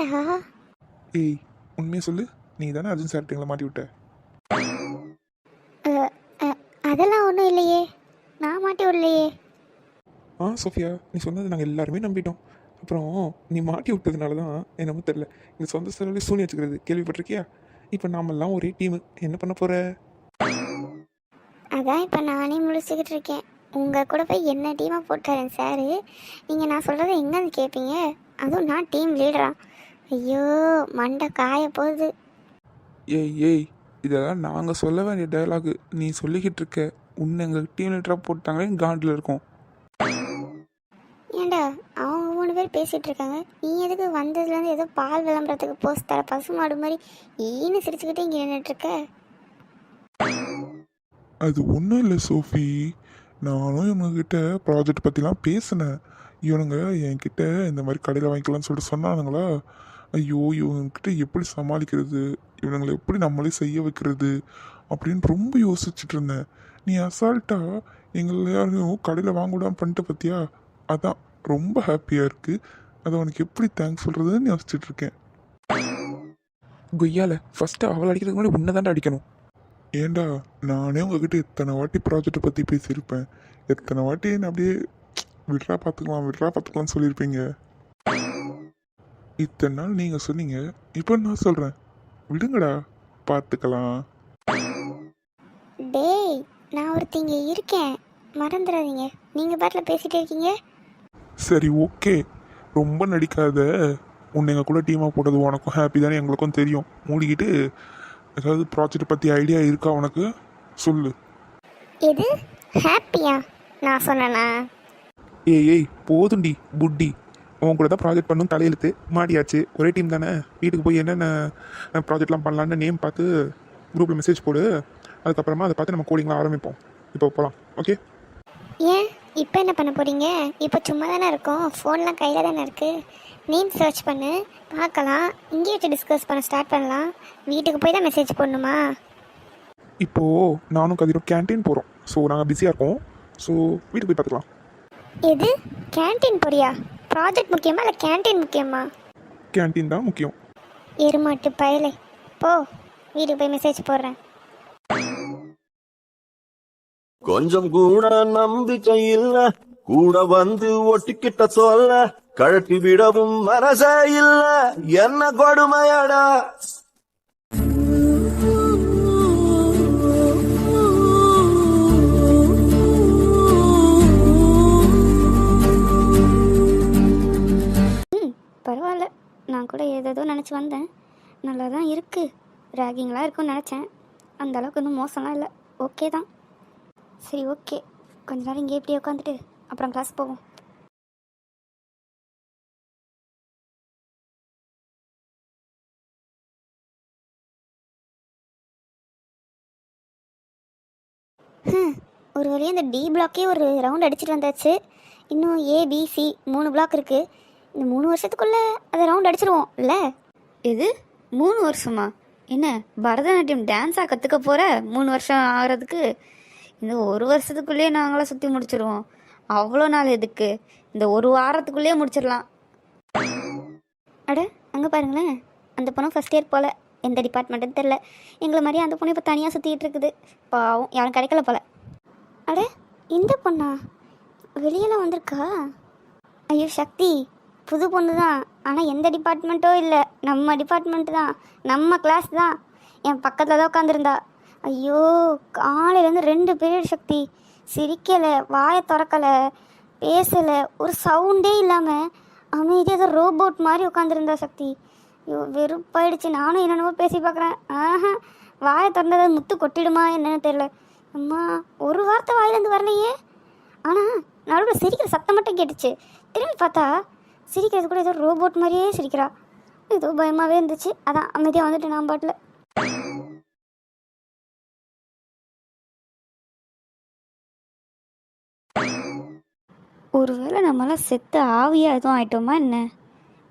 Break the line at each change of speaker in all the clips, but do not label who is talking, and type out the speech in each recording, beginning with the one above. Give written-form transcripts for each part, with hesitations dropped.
இல்லையா?
ஏய், உண்மையை சொல்லு. நீ தானே அர்ஜுன் சார்கிட்ட எங்களை மாட்டி விட்ட?
அ, அ, அதெல்லாம் ஒன்றும் இல்லையே, நான் மாட்டி விடலையே.
சோஃபியா, நீ சொன்னது நாங்கள் எல்லாருமே நம்பிட்டோம். அப்புறம் நீ மாட்டி விட்டதுனால தான் என்னமோ தெரில, இந்த சொந்த செலவுலேயே சூனி வச்சுக்கிறது கேள்விப்பட்டிருக்கியா? இப்போ நாமெல்லாம் ஒரே டீமு. என்ன பண்ண போகிற?
அதான் இப்போ நானே முழிச்சுக்கிட்டு இருக்கேன். உங்கள் கூட போய் என்ன டீமாக போட்டாரன் சார். நீங்கள் நான் சொல்கிறத எங்கேருந்து கேட்பீங்க? அதுவும் நான் டீம் லீடரா? ஐயோ, மண்டை காய போகுது.
ஏய் ஏய், இதெல்லாம் நாங்கள் சொல்ல வேண்டிய டயலாகு நீ சொல்லிக்கிட்டு இருக்க. உன்னை எங்கள் டீம் லீடராக போட்டாங்களே காண்டில் இருக்கும்.
ஏண்டா, அவங்க 3 பேர் பேசிகிட்டு இருக்காங்க, நீ எதுக்கு வந்ததுலேருந்து ஏதோ பால் விளம்பரத்துக்கு போஸ்ட் தர பசுமாடு மாதிரி ஈன்னு சிரிச்சுக்கிட்டே இங்கே நின்றுட்டுருக்க?
அது ஒன்றும் இல்லை சோஃபி, நானும் இவங்ககிட்ட ப்ராஜெக்ட் பற்றிலாம் பேசினேன். இவனுங்க என்கிட்ட இந்த மாதிரி கடையில் வாங்கிக்கலாம்னு சொல்லிட்டு சொன்னானுங்களா. ஐயோ, இவங்ககிட்ட எப்படி சமாளிக்கிறது, இவனுங்களை எப்படி நம்மளே செய்ய வைக்கிறது அப்படின்னு ரொம்ப யோசிச்சுட்டு இருந்தேன். நீ அசால்ட்டாக எங்களை யாரையும் கடையில் வாங்க விடாம பண்ணிட்ட பற்றியா? அதான் ரொம்ப ஹாப்பியாக இருக்குது. அதை உனக்கு எப்படி தேங்க்ஸ் சொல்கிறதுன்னு யோசிச்சுட்டு இருக்கேன். கொய்யால ஃபஸ்ட்டு அவளை அடிக்கிறதுக்கு முன்னாடி உன்னை தாண்டா அடிக்கணும். ஏண்டா, நானே உங்ககிட்ட எத்தனை வாட்டி ப்ராஜெக்டை பற்றி பேசியிருப்பேன். எத்தனை வாட்டி என்ன அப்படியே விட்ரா பார்த்துக்கலாம்னு சொல்லியிருப்பீங்க. இத்தனை நாள் நீங்கள் சொன்னீங்க, இப்போ நான் சொல்கிறேன், விடுங்கடா பார்த்துக்கலாம்.
டேய், நான் ஒருத்திங்க இருக்கேன், மறந்துடாதீங்க. நீங்கள் பாட்டில் பேசிகிட்டே இருக்கீங்க.
சரி, ஓகே, ரொம்ப நடிக்காத. உன்னை எங்கள் கூட டீமாக போட்டது உனக்கும் ஹாப்பி தானே, எங்களுக்கும் தெரியும். மூடிக்கிட்டு ஏதாவது ப்ராஜெக்ட் பற்றி ஐடியா இருக்கா உனக்கு? சொல்லு.
எது ஹாப்பியா? நான் சொன்னேனா?
ஏய் போதுண்டி புட்டி. உன் கூட தான் ப்ராஜெக்ட் பண்ணணும் தலையெழுத்து மாடியாச்சு. ஒரே டீம் தானே. வீட்டுக்கு போய் என்னென்ன ப்ராஜெக்ட்லாம் பண்ணலான்னு நேம் பார்த்து குரூப்பில் மெசேஜ் போடு. அதுக்கப்புறமா அதை பார்த்து நம்ம கோடிங்லாம் ஆரம்பிப்போம். இப்போ போகலாம், ஓகே?
ஏன் இப்போ என்ன பண்ண போகிறீங்க? இப்போ சும்மா தானே இருக்கோம், ஃபோன்லாம் கையில் தானே இருக்குது. நேம் சர்ச் பண்ணு, பார்க்கலாம். இங்கே வச்சு டிஸ்கஸ் பண்ண ஸ்டார்ட் பண்ணலாம். வீட்டுக்கு போய் தான் மெசேஜ் போடணுமா?
இப்போது நானும் கதிரும் கேன்டீன் போகிறோம். ஸோ நாங்கள் பிஸியாக இருக்கோம். ஸோ வீட்டுக்கு போய் பார்த்துக்கலாம்.
எது கேன்டீன் போறியா? ப்ராஜெக்ட் முக்கியமா இல்லை கேன்டீன் முக்கியமா?
கேன்டீன் தான் முக்கியம்.
எருமாட்டு பயலே, போ, வீட்டுக்கு போய் மெசேஜ் போடுறேன்.
கொஞ்சம் கூட நம்பிக்கை இல்ல, கூட வந்து ஒட்டிக்கிட்ட சொல்ல, கழட்டி விடவும் மனசே இல்ல, என்ன கொடுமையடா.
பரவாயில்ல, நான் கூட ஏதேதோ நினச்சி வந்தேன். நல்லா தான் இருக்குது. ரேகிங்லாம் இருக்கும்னு நினச்சேன். அந்த அளவுக்கு இன்னும் மோசம்லாம் இல்லை. ஓகே தான். சரி, ஓகே, கொஞ்ச நேரம் இங்கே இப்படியே உட்காந்துட்டு அப்புறம் கிளாஸ் போவோம். ஒரு வழியாக இந்த டி பிளாக்கே ஒரு ரவுண்ட் அடிச்சுட்டு வந்தாச்சு. இன்னும் ஏபிசி 3 பிளாக் இருக்குது. இந்த 3 வருஷத்துக்குள்ளே அதை ரவுண்ட் அடிச்சிருவோம் இல்லை?
இது 3 வருஷமா? என்ன பரதநாட்டியம் டான்ஸாக கற்றுக்க போகிற? 3 வருஷம் ஆகிறதுக்கு இந்த 1 வருஷத்துக்குள்ளேயே நாங்களாம் சுற்றி முடிச்சிடுவோம். அவ்வளோ நாள் எதுக்கு? இந்த 1 வாரத்துக்குள்ளேயே முடிச்சிடலாம்.
அட, அங்கே பாருங்களேன், அந்த பொண்ணு ஃபஸ்ட் இயர் போல். எந்த டிபார்ட்மெண்ட்டுன்னு தெரில. எங்களை மாதிரியே அந்த பொண்ணு இப்போ தனியாக சுற்றிக்கிட்டு இருக்குது. பாவம், யாரும் கிடைக்கல போல். அட, இந்த பொண்ணா வெளியெல்லாம் வந்திருக்கா? ஐயோ சக்தி, புது பொண்ணு தான். ஆனால் எந்த டிபார்ட்மெண்ட்டோ இல்லை, நம்ம டிபார்ட்மெண்ட்டு தான், நம்ம கிளாஸ் தான். என் பக்கத்தில் தான் உட்காந்துருந்தா. ஐயோ, காலையிலேருந்து 2 பீரியட் சக்தி. சிரிக்கலை, வாயை திறக்கலை, பேசலை, ஒரு சவுண்டே இல்லாமல் அமைதியாக ஏதோ ரோபோட் மாதிரி உட்காந்துருந்தா சக்தி. ஐயோ, வெறுப்பாயிடுச்சு. நானும் என்னென்னவோ பேசி பார்க்குறேன். வாயை திறந்தது முத்து கொட்டிடுமா என்னன்னு தெரியல. அம்மா, ஒரு வார்த்தை வாயிலேருந்து வரலையே. ஆனால் நடுவில் சிரிக்கிற சத்தம் மட்டும் கேட்டுச்சு. திரும்பி பார்த்தா சிரிக்கிறது கூட ஏதோ ரோபோட் மாதிரியே சிரிக்கிறா. ஏதோ பயமாகவே இருந்துச்சு. அதான் அமைதியாக வந்துட்டு நான் பாட்டில்.
ஒருவேளை நம்மளாம் செத்து ஆவியாக எதுவும் ஆயிட்டோமா என்ன?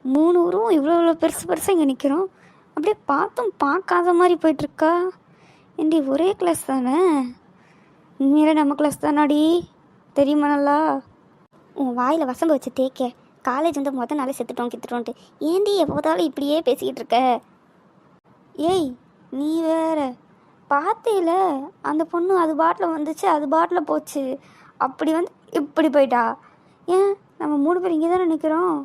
3 உருவம் இவ்வளோ பெருசாக இங்கே நிற்கிறோம். அப்படியே பார்த்தும் பார்க்காத மாதிரி போயிட்டுருக்கா. ஏண்டி ஒரே கிளாஸ் தானே? உண்மையிலே நம்ம கிளாஸ் தானாடி? தெரியுமா நல்லா?
உன் வாயில் வசம்பு வச்சு தேய்க்க காலேஜ் வந்து மொதல் நாளே செத்துட்டோம் கித்துட்டோன்ட்டு ஏண்டி எப்போதாலும் இப்படியே பேசிக்கிட்டு இருக்க?
ஏய் நீ வேற பார்த்தேல, அந்த பொண்ணு அது பாட்டில் வந்துச்சு, அது பாட்டில் போச்சு, அப்படி வந்து இப்படி போயிட்டா. ஏன் நம்ம 3 பேர் இங்கே தானே நிற்கிறோம்.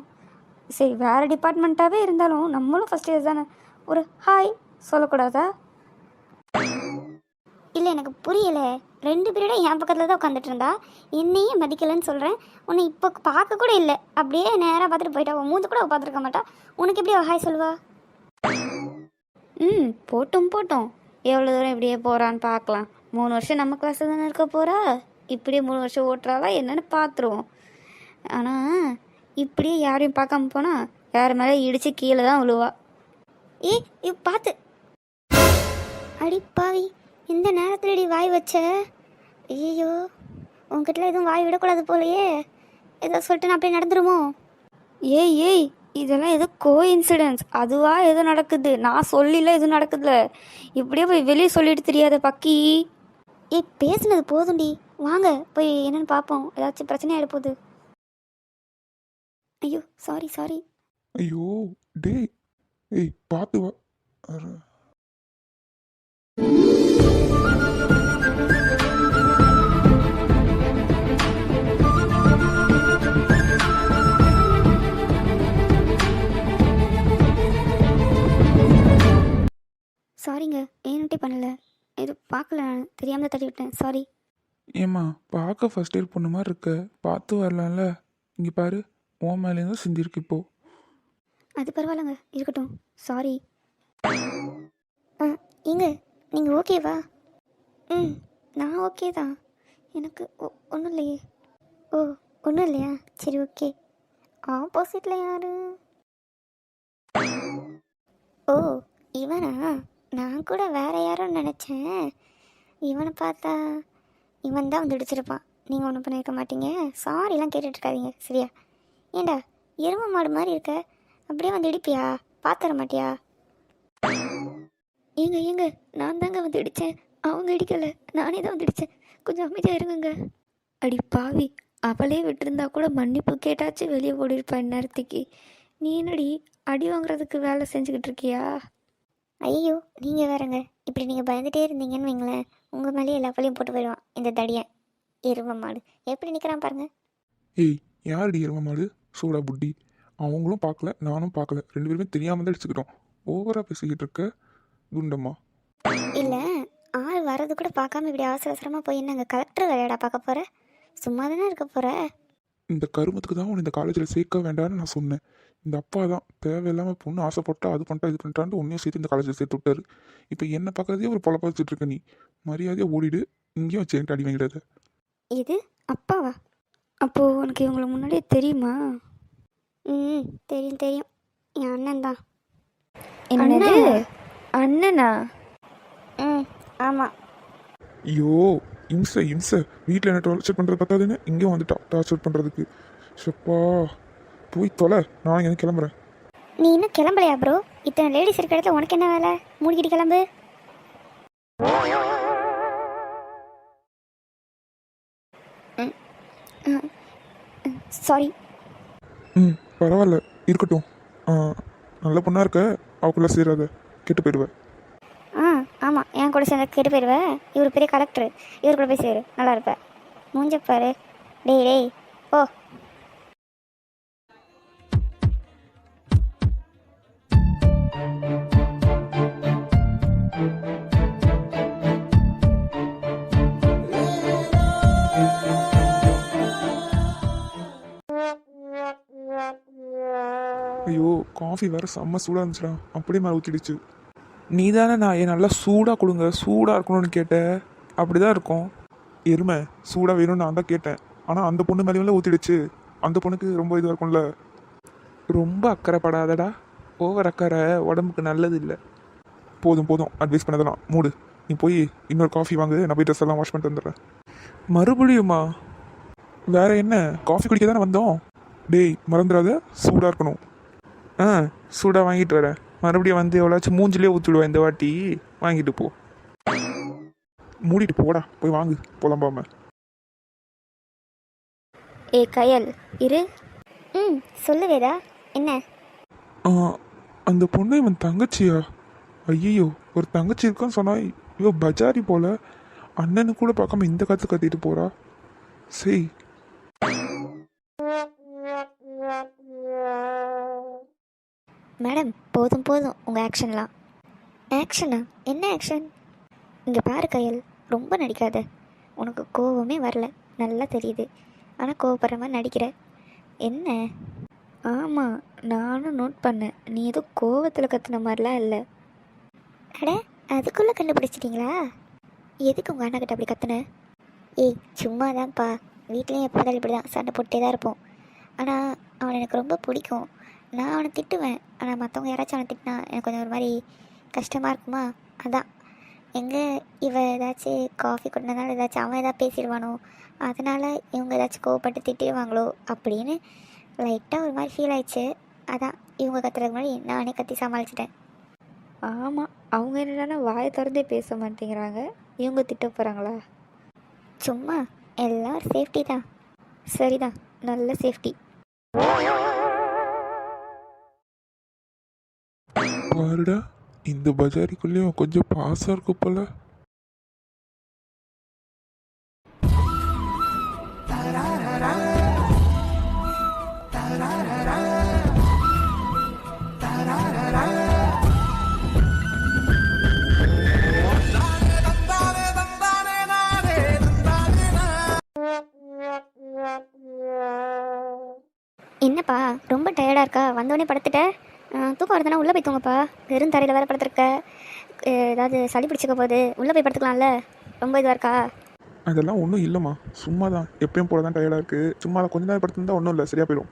சரி வேறு டிபார்ட்மெண்ட்டாகவே இருந்தாலும் நம்மளும் ஃபஸ்ட் இயர் தானே, ஒரு ஹாய் சொல்லக்கூடாதா?
இல்லை எனக்கு புரியலை. 2 பீரியட என் பக்கத்தில் தான் உட்காந்துட்டு இருந்தா, என்னையே மதிக்கலைன்னு சொல்கிறேன். உன்னை இப்போ பார்க்க கூட இல்லை, அப்படியே நேராக பார்த்துட்டு போயிட்டா. உன் மூந்து கூட பார்த்துருக்க மாட்டா. உனக்கு எப்படி ஹாய் சொல்லுவா?
போட்டும் போட்டோம், எவ்வளோ தூரம் இப்படியே போகிறான்னு பார்க்கலாம். 3 வருஷம் நம்ம கிளாஸில் தானே இருக்க போகிறா, இப்படியே 3 வருஷம் ஓட்டுறாளா என்னென்னு பார்த்துருவோம். ஆனால் இப்படியே யாரையும் பார்க்காம போனால் யார் மேலே இடித்து கீழே தான் விழுவா.
பார்த்து அடி பாவி, இந்த நேரத்தில் வாய் வச்ச. ஐயோ, உங்ககிட்ட எதுவும் வாய் விடக்கூடாது போலையே. ஏதோ சொல்லிட்டு நான் அப்படியே நடந்துருமோ?
ஏய் இதெல்லாம் ஏதோ கோஇன்சிடென்ஸ், அதுவாக எதுவும் நடக்குது, நான் சொல்லில எதுவும் நடக்குதுல. இப்படியே போய் வெளியே சொல்லிட்டு தெரியாத பக்கி.
பேசுனது போதும்டி, வாங்க போய் என்னன்னு பார்ப்போம். ஏதாச்சும் பிரச்சனை ஆகிட போகுது. ஐயோ சாரி.
ஐயோ டேய், ஏய் பார்த்து வா.
சாரிங்க, ஏன்னுட்டே பண்ணல. இது பார்க்கல, நான் தெரியாமல் தட்டி விட்டேன். சாரி.
ஏம்மா பார்க்க ஃபர்ஸ்ட் இயர் பொண்ணு மாதிரி இருக்க, பார்த்து வரலாம்ல. இங்கே பாரு, உன் மேலேருந்து சிந்திருக்கு இப்போ.
அது பரவாயில்லைங்க, இருக்கட்டும். சாரி. ஏங்க நீங்கள் ஓகேவா? நான் ஓகே தான். எனக்கு ஒன்றும் இல்லையே. ஒன்றும் இல்லையா? சரி ஓகே. ஆப்போசிட்டில் யாரு? இவனா? நான் கூட வேற யாரோ நினச்சேன். இவனை பார்த்தா இவன் தான் வந்து இடிச்சிருப்பான். நீங்கள் ஒன்றும் பண்ணியிருக்க மாட்டீங்க. சாரிலாம் கேட்டுட்ருக்காதீங்க சரியா? ஏண்டா எருமை மாடு மாதிரி இருக்க, அப்படியே வந்து இடிப்பியா? பார்த்துற மாட்டியா? ஏங்க நான் தாங்க வந்து இடித்தேன், அவங்க இடிக்கலை, நானே தான் வந்து இடித்தேன். கொஞ்சம் அமைதியாக இருங்க.
அடி பாவி, அவளே விட்டுருந்தா கூட மன்னிப்பு கேட்டாச்சு வெளியே ஓடிருப்பா இந்நேரத்துக்கு. நீ என்னடி அடி வாங்குறதுக்கு வேலை செஞ்சுக்கிட்டு இருக்கியா?
ஐயோ நீங்கள் வேறங்க, இப்படி நீங்கள் பயந்துகிட்டே இருந்தீங்கன்னு வைங்களேன், உங்கள் மேலேயே எல்லா பழியும் போட்டு போயிடுவான் இந்த தடியன். எருமை மாடு எப்படி நிற்கிறான் பாருங்க.
ஏய் யாரடி எரும மாடு? சூடா புட்டி. அவங்களும் பார்க்கல, நானும் பார்க்கல, 2 பேருமே தெரியாமல் தான் அடிச்சுக்கிட்டோம். ஓவராக பேசிக்கிட்டு இருக்க குண்டம்மா.
இல்லை, ஆள் வர்றது கூட பார்க்காம இப்படி அவசரமாக போய் என்னங்க கலெக்டர் வேலையாடா பார்க்க போகிற? சும்மா தானே இருக்க போகிற?
இந்த கருமத்துக்கு தான் உன்னை இந்த காலேஜில் சேர்க்க வேண்டாம்னு நான் சொன்னேன். இந்த அப்பா தான் தேவையில்லாமல் பொண்ணு ஆசைப்பட்டா அது பண்ணிட்டா இது பண்ணிட்டான்ட்டு ஒன்றையும் சேர்த்து இந்த காலேஜில் சேர்த்து விட்டாரு. இப்போ என்ன பார்க்கறதே ஒரு பொழப்ப வச்சுட்டு இருக்க. நீ மரியாதையாக ஓடிடு, இங்கேயும் வச்சு என்கிட்ட அடி வாங்கிடாத.
இது அப்பாவா?
அப்போது உனக்கு இவங்களை முன்னாடியே தெரியுமா?
தெரியும், என் அண்ணன் தான்.
என்னது அண்ணனா?
ஆமாம்.
ஐயோ இம்சை வீட்டில் என்ன டார்ச்சர் பண்ணுறது பார்த்தாதுன்னு இங்கேயும் வந்துட்டா டார்ச்சர் பண்ணுறதுக்கு. ஷப்பா போய் தொலை, நான் எனக்கு கிளம்புறேன்.
நீ இன்னும் கிளம்பலையா ப்ரோ? இத்தனை லேடிஸ் இருக்க இடத்துல உனக்கு என்ன வேலை? மூடிக்கிட்டு கிளம்பு. சாரி.
பரவாயில்ல இருக்கட்டும். நல்ல பொண்ணாக இருக்க, அவக்குள்ளே சேராத, கெட்டு போயிடுவேன்.
ஆமாம், என் கூட சேர்ந்து கெட்டு போயிடுவேன். இவர் பெரிய கலெக்டர், இவர் கூட போய் சேரு, நல்லா இருப்பேன். மூஞ்சப்பாரு. டேய் ஓ.
ஐயோ காஃபி வேறு செம்ம சூடாக இருந்துச்சுடா, அப்படியே மேலே ஊற்றிடுச்சு. நீ தானே நான் என் நல்லா சூடாக கொடுங்க, சூடாக இருக்கணும்னு கேட்டேன். அப்படி தான் இருக்கும். எருமை சூடாக வேணும்னு நான் தான் கேட்டேன், ஆனால் அந்த பொண்ணு மேலேயும் ஊற்றிடுச்சு. அந்த பொண்ணுக்கு ரொம்ப இதுவாக இருக்கும்ல. ரொம்ப அக்கறைப்படாதடா, ஓவர் அக்கறை உடம்புக்கு நல்லது இல்லை. போதும் அட்வைஸ் பண்ணதெல்லாம் மூடு. நீ போய் இன்னொரு காஃபி வாங்கு, நான் போய் ட்ரெஸ் எல்லாம் வாஷ் பண்ணிட்டு வந்துடுறேன். மறுபடியுமா? வேற என்ன, காஃபி குடிக்க தானே வந்தோம். டேய் மறந்துடாத, சூடாக இருக்கணும். சூடாக வாங்கிட்டு வரேன். மறுபடியும் வந்து எவ்வளோச்சும் மூஞ்சிலே ஊற்றிடுவேன் இந்த வாட்டி. வாங்கிட்டு போ. மூடிட்டு போடா, போய் வாங்கு புலம்பாம.
கயல் இரு.
ம் சொல்லு வேதா. என்ன?
ஆ, அந்த பொண்ணு இவன் தங்கச்சியா? ஐயோ, ஒரு தங்கச்சி இருக்கான்னு சொன்னா இவ பஜாரி போல. அண்ணனு கூட பார்க்காம இந்த கத்து கத்திட்டு போறா. சரி.
மேடம் போதும் போதும் உங்கள் ஆக்ஷன்லாம். ஆக்ஷனா? என்ன ஆக்ஷன்? இங்கே பாரு கயல், ரொம்ப நடிக்காத. உனக்கு கோவமே வரல, நல்லா தெரியுது. ஆனால் கோவப்படுற மாதிரி நடிக்கிற. என்ன?
ஆமாம், நானும் நோட் பண்ணேன். நீ ஏதோ கோவத்தில் கத்துன மாதிரிலாம் இல்லை.
அட, அதுக்குள்ளே கண்டுபிடிச்சிட்டிங்களா? எதுக்கு உங்கள் அண்ணாக்கிட்ட அப்படி கத்துன? ஏய் சும்மா தான்ப்பா. வீட்லேயும் எப்போ பார்த்தாலும் இப்படி தான் சண்டை போட்டே தான் இருப்போம். ஆனால் அவனை எனக்கு ரொம்ப பிடிக்கும். நான் அவனை திட்டுவேன். ஆனால் மற்றவங்க யாராச்சும் அவனை திட்டினா எனக்கு கொஞ்சம் ஒரு மாதிரி கஷ்டமாக இருக்குமா. அதான் எங்கே இவ ஏதாச்சும் காஃபி கொண்டனால ஏதாச்சும் அவன் ஏதாவது பேசிடுவானோ, அதனால் இவங்க ஏதாச்சும் கோவப்பட்டு திட்டிடுவாங்களோ அப்படின்னு லைட்டாக ஒரு மாதிரி ஃபீல் ஆயிடுச்சு. அதான் இவங்க கத்துறதுக்கு முன்னாடி நானே கத்தி சமாளிச்சிட்டேன்.
ஆமாம், அவங்க என்னடானா வாயை திறந்தே பேச மாட்டேங்கிறாங்க. இவங்க திட்ட போகிறாங்களா?
சும்மா எல்லாம் ஒரு சேஃப்டி தான்.
சரிதான், நல்ல சேஃப்டி.
பாருடா, இந்த பஜாரிக்குள்ளேயும் கொஞ்சம் பாசம் இருக்கு போல.
என்னப்பா ரொம்ப டயர்டாக இருக்கா? வந்தோடனே படுத்துட்ட? தூக்கம் வருதுன்னா உள்ளே போய் தூங்கப்பா. வெறும் தரையில் வேறு படுத்துருக்க. ஏதாவது சளி பிடிச்சிக்க போகுது, உள்ளே போய் படுத்துக்கலாம்ல. ரொம்ப இதுவாக இருக்கா?
அதெல்லாம் ஒன்றும் இல்லைம்மா, சும்மா தான். எப்பயும் போல தான் டயர்டாக இருக்குது. சும்மா தான் கொஞ்ச நேரம் படுத்துருந்தா ஒன்றும் இல்லை, சரியாக போயிடும்.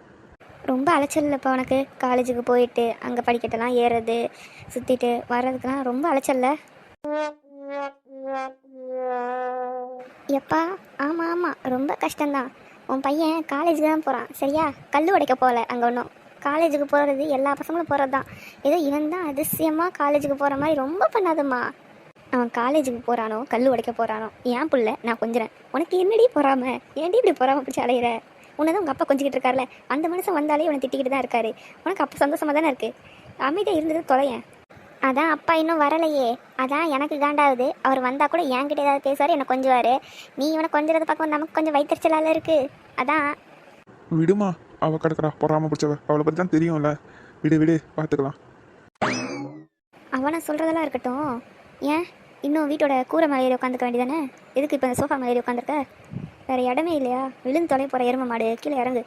ரொம்ப அலைச்சல் இல்லைப்பா உனக்கு? காலேஜுக்கு போயிட்டு அங்கே படிக்கட்டெல்லாம் ஏறுறது சுற்றிட்டு வர்றதுக்கெலாம் ரொம்ப அலைச்சல்ல? எப்பா ஆமாம் ஆமாம், ரொம்ப கஷ்டம்தான். உன் பையன் காலேஜுக்கு தான் போகிறான் சரியா? கல் உடைக்க போகல அங்கே ஒன்றும். காலேஜுக்கு போகிறது எல்லா பசங்களும் போகிறது தான். ஏதோ இவன் தான் அதிசயமாக காலேஜுக்கு போகிற மாதிரி ரொம்ப பண்ணாதம்மா. அவன் காலேஜுக்கு போகிறானோ கல் உடைக்க போகிறானோ ஏன் புள்ள நான் கொஞ்சிறேன். உனக்கு என்னடி போகாம? ஏன்டி இப்படி போகாம பிடிச்சி அலையிற? உன்னை தான் உங்கள் அப்பா கொஞ்சிக்கிட்டு இருக்கார்ல, அந்த மனுஷன் வந்தாலே இவனை திட்டிக்கிட்டு தான் இருக்காரு. உனக்கு அப்போ சந்தோஷமாக தானே இருக்குது. அமைதியாக இருந்தது தொலையேன். அதான் அப்பா இன்னும் வரலையே, அதான் எனக்கு காண்டாகுது. அவர் வந்தால் கூட என்கிட்ட ஏதாவது பேசுவார், என்னை கொஞ்சுவார். நீ இவனை கொஞ்சிறத பார்க்க நமக்கு கொஞ்சம் வயிற்றுச்சலால இருக்குது. அதான்.
விடுமா, அவள் கிடக்குறா பொறாம பிடிச்சவ. அவளை பற்றி தான் தெரியும்ல. விடு விடு, பார்த்துக்கலாம்.
அவனை சொல்கிறதெல்லாம் இருக்கட்டும். ஏன் இன்னும் வீட்டோட கூரை மேலே உட்காந்துக்க வேண்டியதானே? எதுக்கு இப்போ இந்த சோஃபா மேலே உட்காந்துருக்க? வேறு இடமே இல்லையா? விழுந்து தொலை போகிற எருமை மாடு, கீழே இறங்கு.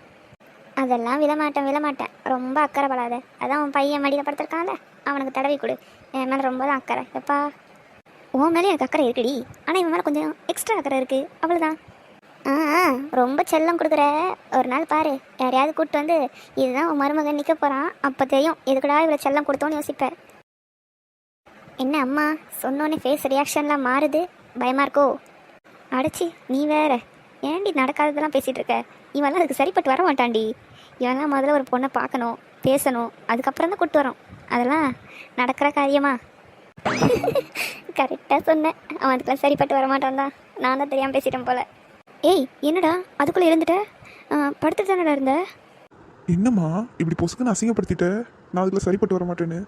அதெல்லாம் விழமாட்டேன். ரொம்ப அக்கறைப்படாத. அதான் உன் பையன் மடியில் படுத்துருக்கான்ல, அவனுக்கு தடவி கொடு. என் மேலே ரொம்ப தான் அக்கறை. எப்பா உன் மேலே எனக்கு அக்கறை இருக்குடி, ஆனால் இவன் மேலே கொஞ்சம் எக்ஸ்ட்ரா அக்கறை இருக்குது, அவ்வளோதான். ரொம்ப செல்லம் கொடுக்குற. ஒரு நாள் பாரு, யாரையாவது கூப்பிட்டு வந்து இதுதான் உன் மருமகன் நிற்க போகிறான், அப்போ தெரியும் எதுக்குடா இவ்வளோ செல்லம் கொடுத்தோன்னு யோசிப்பேன். என்ன அம்மா சொன்னோன்னே ஃபேஸ் ரியாக்ஷன்லாம் மாறுது, பயமாக இருக்கோ? அடைச்சி நீ வேற ஏன்டி நடக்காததெல்லாம் பேசிகிட்டு இருக்க? இவெல்லாம் அதுக்கு சரிப்பட்டு வர மாட்டான்டி. இவெல்லாம் முதல்ல ஒரு பொண்ணை பார்க்கணும், பேசணும், அதுக்கப்புறம் தான் கூப்பிட்டு வரோம். அதெல்லாம் நடக்கிற காரியமா? கரெக்டாக சொன்னேன். அவன் அதுக்கெல்லாம் சரிப்பட்டு வர மாட்டான் தான். நான் தான் தெரியாமல் பேசிட்டேன் போல. ஏய் என்னடா அதுக்குள்ளே இருந்துட்ட? படுத்துட்டு தானடா இருந்த?
என்னம்மா இப்படி பொசுக்குன்னு அசிங்கப்படுத்திட்ட? நான் அதுக்குள்ள சரிப்பட்டு வர மாட்டேன்னு.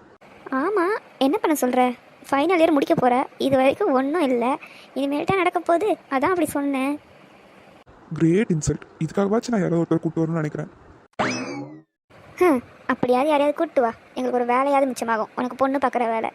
ஆமாம், என்ன பண்ண சொல்கிற? ஃபைனல் இயர் முடிக்க போகிற, இது வரைக்கும் ஒன்றும் இல்லை, இனிமேல்தான் நடக்க போகுது, அதான் அப்படி சொன்னேன்.
Great insult. இதுக்காகவாச்சும் நான் யாராவது ஒருத்தர் கூப்பிட்டு வரணும்னு நினைக்கிறேன்.
அப்படியாவது யாரையாவது கூப்பிட்டு வா, எங்களுக்கு ஒரு வேலையாவது மிச்சமாகும். உனக்கு பொண்ணு பார்க்குற வேலை.